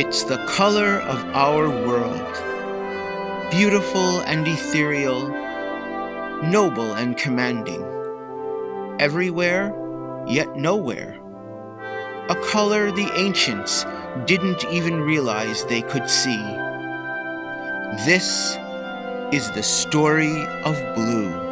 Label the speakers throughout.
Speaker 1: It's the color of our world, beautiful and ethereal, noble and commanding, everywhere, yet nowhere. A color the ancients didn't even realize they could see. This is the story of blue.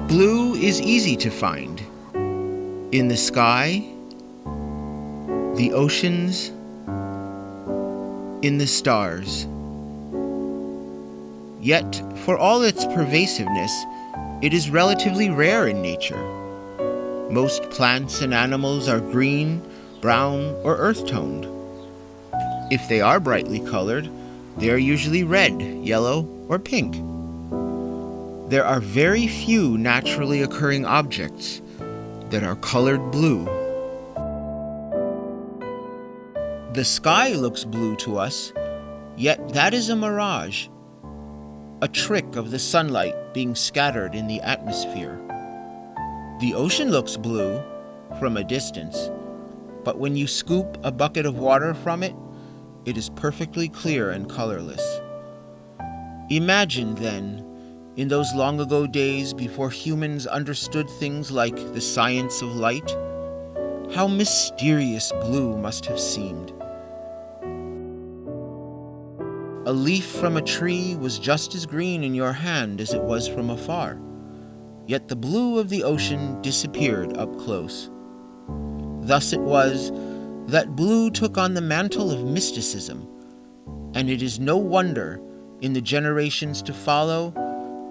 Speaker 1: Blue is easy to find in the sky, the oceans, in the stars. Yet, for all its pervasiveness, it is relatively rare in nature. Most plants and animals are green, brown, or earth-toned. If they are brightly colored, they are usually red, yellow, or pink. There are very few naturally occurring objects that are colored blue. The sky looks blue to us, yet that is a mirage, a trick of the sunlight being scattered in the atmosphere. The ocean looks blue from a distance, but when you scoop a bucket of water from it, it is perfectly clear and colorless. Imagine, then, in those long ago days before humans understood things like the science of light, how mysterious blue must have seemed. A leaf from a tree was just as green in your hand as it was from afar, yet the blue of the ocean disappeared up close. Thus it was that blue took on the mantle of mysticism, and it is no wonder in the generations to follow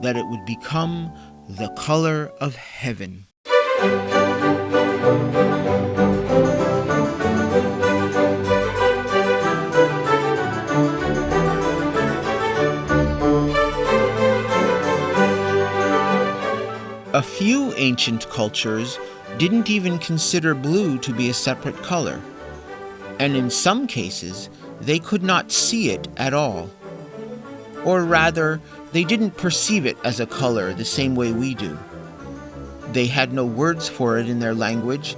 Speaker 1: that it would become the color of heaven. A few ancient cultures didn't even consider blue to be a separate color, and in some cases they could not see it at all. Or rather, they didn't perceive it as a color the same way we do. They had no words for it in their language,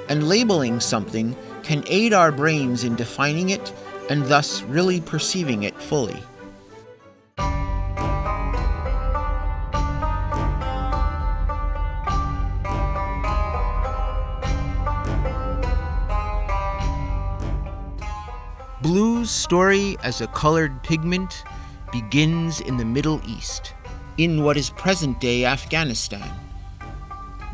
Speaker 1: and labeling something can aid our brains in defining it and thus really perceiving it fully. Blue's story as a colored pigment begins in the Middle East, in what is present-day Afghanistan.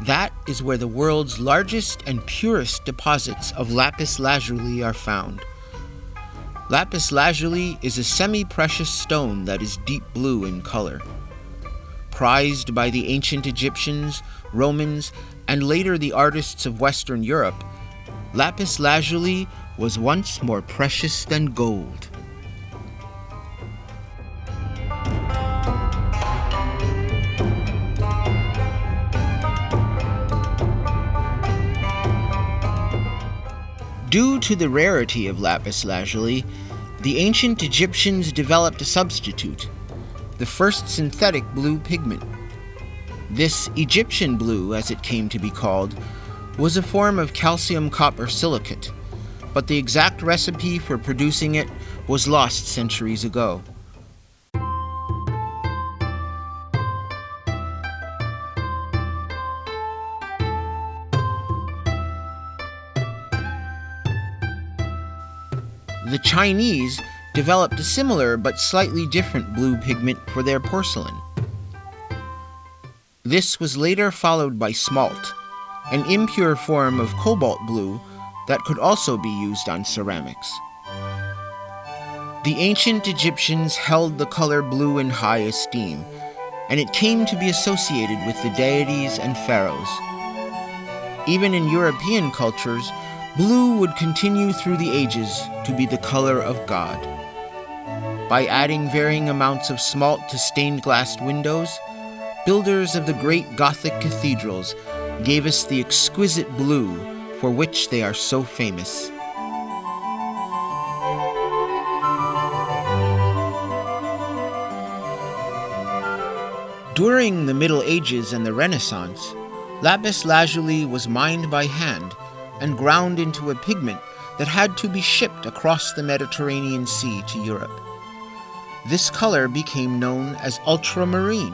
Speaker 1: That is where the world's largest and purest deposits of Lapis Lazuli are found. Lapis Lazuli is a semi-precious stone that is deep blue in color. Prized by the ancient Egyptians, Romans, and later the artists of Western Europe, Lapis Lazuli was once more precious than gold. Due to the rarity of lapis lazuli, the ancient Egyptians developed a substitute, the first synthetic blue pigment. This Egyptian blue, as it came to be called, was a form of calcium copper silicate, but the exact recipe for producing it was lost centuries ago. The Chinese developed a similar but slightly different blue pigment for their porcelain. This was later followed by smalt, an impure form of cobalt blue that could also be used on ceramics. The ancient Egyptians held the color blue in high esteem, and it came to be associated with the deities and pharaohs. Even in European cultures, Blue would continue through the ages to be the color of God. By adding varying amounts of smalt to stained-glass windows, builders of the great Gothic cathedrals gave us the exquisite blue for which they are so famous. During the Middle Ages and the Renaissance, Lapis Lazuli was mined by hand and ground into a pigment that had to be shipped across the Mediterranean Sea to Europe. This color became known as ultramarine,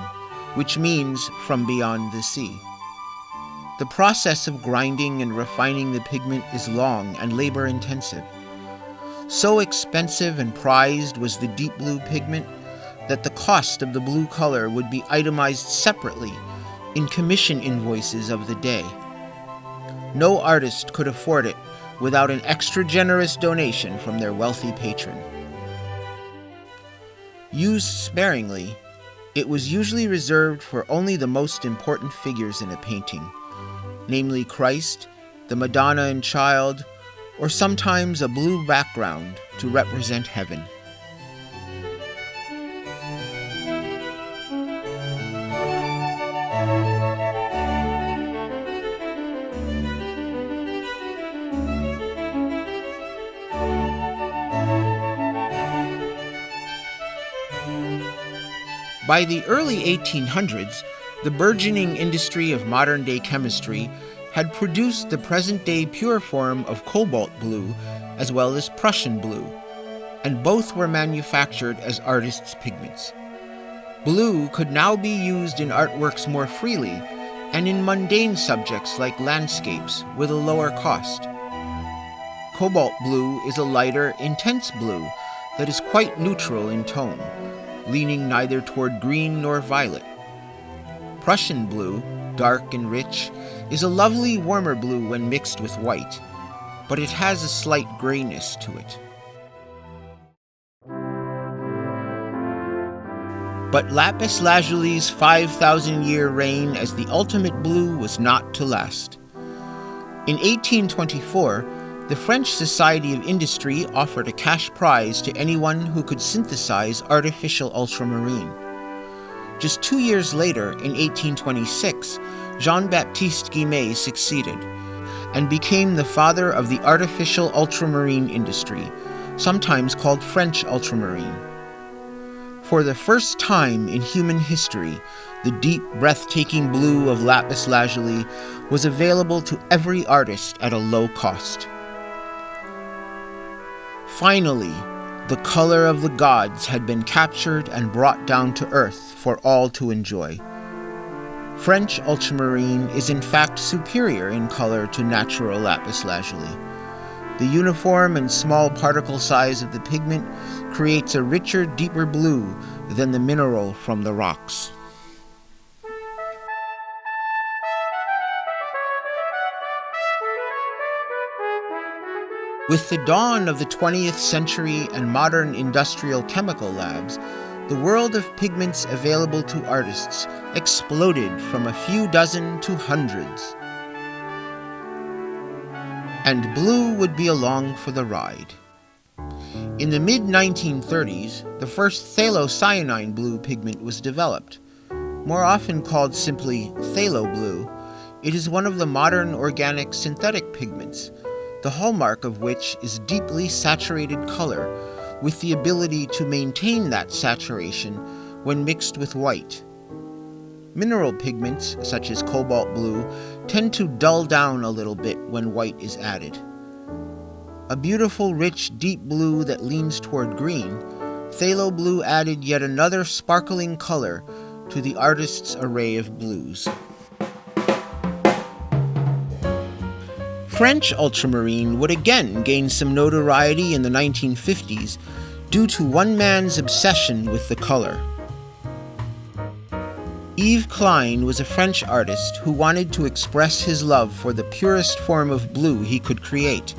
Speaker 1: which means from beyond the sea. The process of grinding and refining the pigment is long and labor-intensive. So expensive and prized was the deep blue pigment that the cost of the blue color would be itemized separately in commission invoices of the day. No artist could afford it without an extra generous donation from their wealthy patron. Used sparingly, it was usually reserved for only the most important figures in a painting, namely Christ, the Madonna and Child, or sometimes a blue background to represent heaven. By the early 1800s, the burgeoning industry of modern-day chemistry had produced the present-day pure form of cobalt blue as well as Prussian blue, and both were manufactured as artists' pigments. Blue could now be used in artworks more freely and in mundane subjects like landscapes with a lower cost. Cobalt blue is a lighter, intense blue that is quite neutral in tone, leaning neither toward green nor violet. Prussian blue, dark and rich, is a lovely warmer blue when mixed with white, but it has a slight grayness to it. But Lapis Lazuli's 5,000-year reign as the ultimate blue was not to last. In 1824, the French Society of Industry offered a cash prize to anyone who could synthesize artificial ultramarine. Just 2 years later, in 1826, Jean-Baptiste Guimet succeeded and became the father of the artificial ultramarine industry, sometimes called French ultramarine. For the first time in human history, the deep, breathtaking blue of Lapis Lazuli was available to every artist at a low cost. Finally, the color of the gods had been captured and brought down to earth for all to enjoy. French ultramarine is in fact superior in color to natural lapis lazuli. The uniform and small particle size of the pigment creates a richer, deeper blue than the mineral from the rocks. With the dawn of the 20th century and modern industrial chemical labs, the world of pigments available to artists exploded from a few dozen to hundreds. And blue would be along for the ride. In the mid-1930s, the first Cyanine blue pigment was developed. More often called simply Phthalo Blue, it is one of the modern organic synthetic pigments, the hallmark of which is deeply saturated color, with the ability to maintain that saturation when mixed with white. Mineral pigments, such as cobalt blue, tend to dull down a little bit when white is added. A beautiful, rich, deep blue that leans toward green, Phthalo Blue added yet another sparkling color to the artist's array of blues. French ultramarine would again gain some notoriety in the 1950s due to one man's obsession with the color. Yves Klein was a French artist who wanted to express his love for the purest form of blue he could create.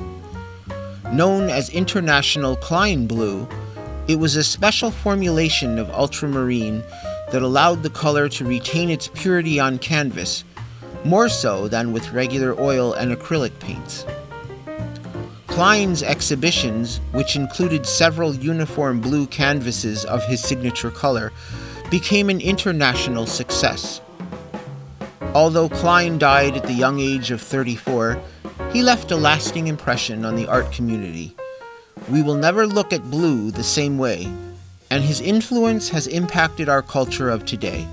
Speaker 1: Known as International Klein Blue, it was a special formulation of ultramarine that allowed the color to retain its purity on canvas, more so than with regular oil and acrylic paints. Kline's exhibitions, which included several uniform blue canvases of his signature color, became an international success. Although Kline died at the young age of 34, he left a lasting impression on the art community. We will never look at blue the same way, and his influence has impacted our culture of today.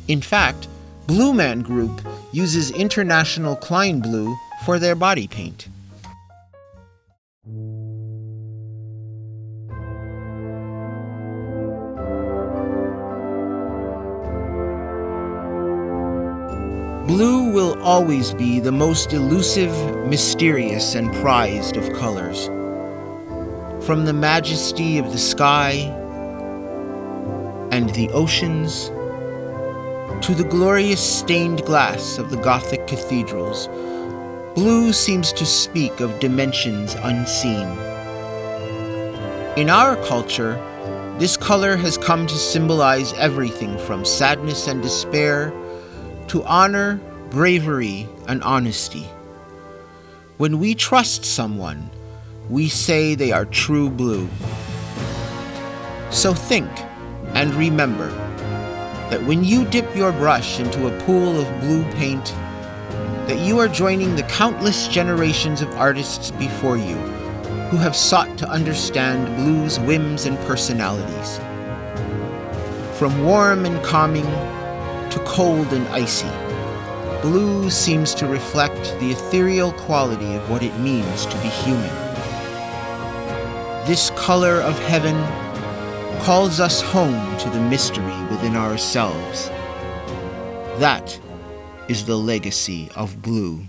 Speaker 1: In fact, Blue Man Group uses International Kline Blue for their body paint. Blue will always be the most elusive, mysterious, and prized of colors. From the majesty of the sky and the oceans to the glorious stained glass of the Gothic cathedrals, blue seems to speak of dimensions unseen. In our culture, this color has come to symbolize everything from sadness and despair to honor, bravery, and honesty. When we trust someone, we say they are true blue. So think and remember that when you dip your brush into a pool of blue paint, that you are joining the countless generations of artists before you who have sought to understand blue's whims and personalities. From warm and calming to cold and icy, blue seems to reflect the ethereal quality of what it means to be human. This color of heaven calls us home to the mystery within ourselves. That is the legacy of blue.